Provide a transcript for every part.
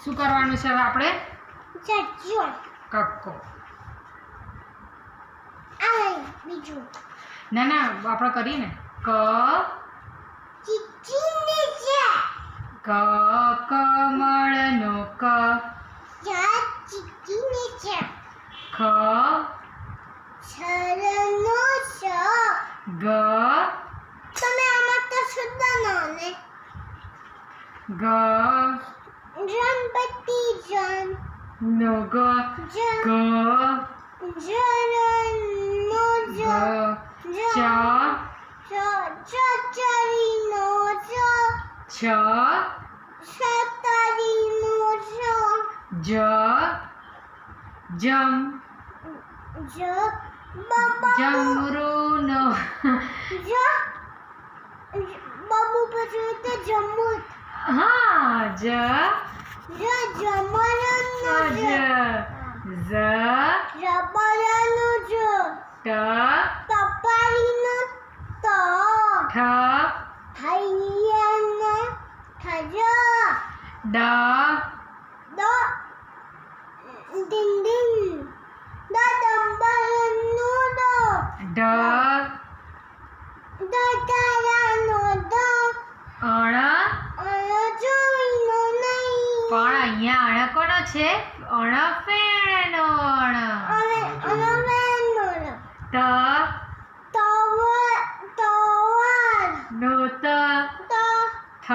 શું કરવાનું છે હવે આપણે? કક્કો. બીજું ના ના આપણે કરીએ ને. ક ક કમળનો ક. ખ ગ તમે આમાં તો શુદ્ધ નો ને ગ ગણપતિ જન નો ગ ગ જન નો ગ ચ ચરી નો છ છતરી નો જ જમ જમરૂનો બાબુ પછી તો જમુ હા જ જમવાનો જ ઝ રબરનો જ ટ તપારીનો તો ઠ હૈયાનો થજ ડ દ દિન દિન દ દંબરનો દ ઢ દટારાનો દ અણ જોઈનો નહીં પણ અહીંયા અણ કોનો છે? અણ ફેણનો અણ. અને અનવેનો ત તવર નો ત ત થ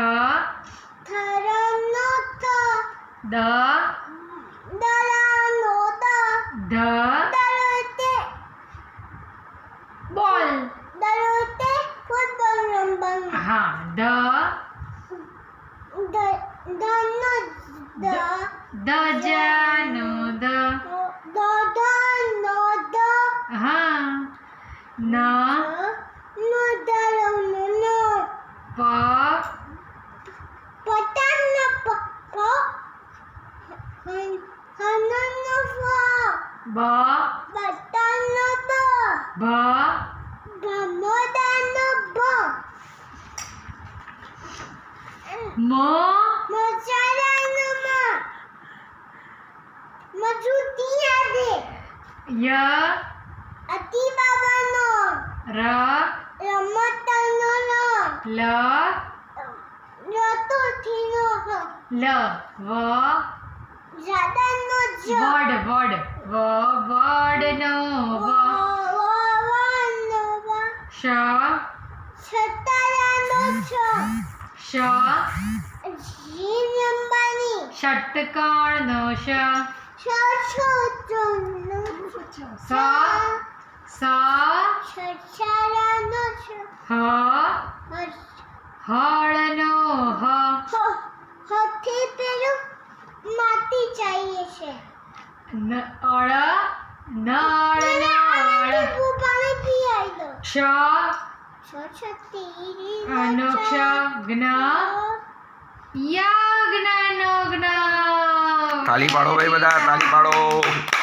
થરનો થ દ દરાનો દ ધ દરોતે બોલ. દરોતે ફૂટબોલ રમવાનું હા ધ ધનો દ ધજાનો દ દનો દ હા ન નો દરનો નો પ પતંગનો પ હનનો ફ બ બટનનો બ ભ ભમોદાનો ભ મ મચારાનો મ મજૂતી યાદે ય અતિ બાબાનો ર રમતનો લ રતોથીનો લ વ જાદાનો જ વડ વડનો વ વવાનો વ શ છતારાનો છ શ જીન અંબાની ષટકોણનો ષ છોછોનો સ સ છછારાનો છ હ હળનો હ હાથી પેલું માટી ચાહીએ છે ન અળ નળ મને અળ પાણી પી આવી દો ક્ષ છછતી અનુક્ષ જ્ઞ યજ્ઞનો જ્ઞ. તાળી પાડો ભાઈ બધા, તાળી પાડો.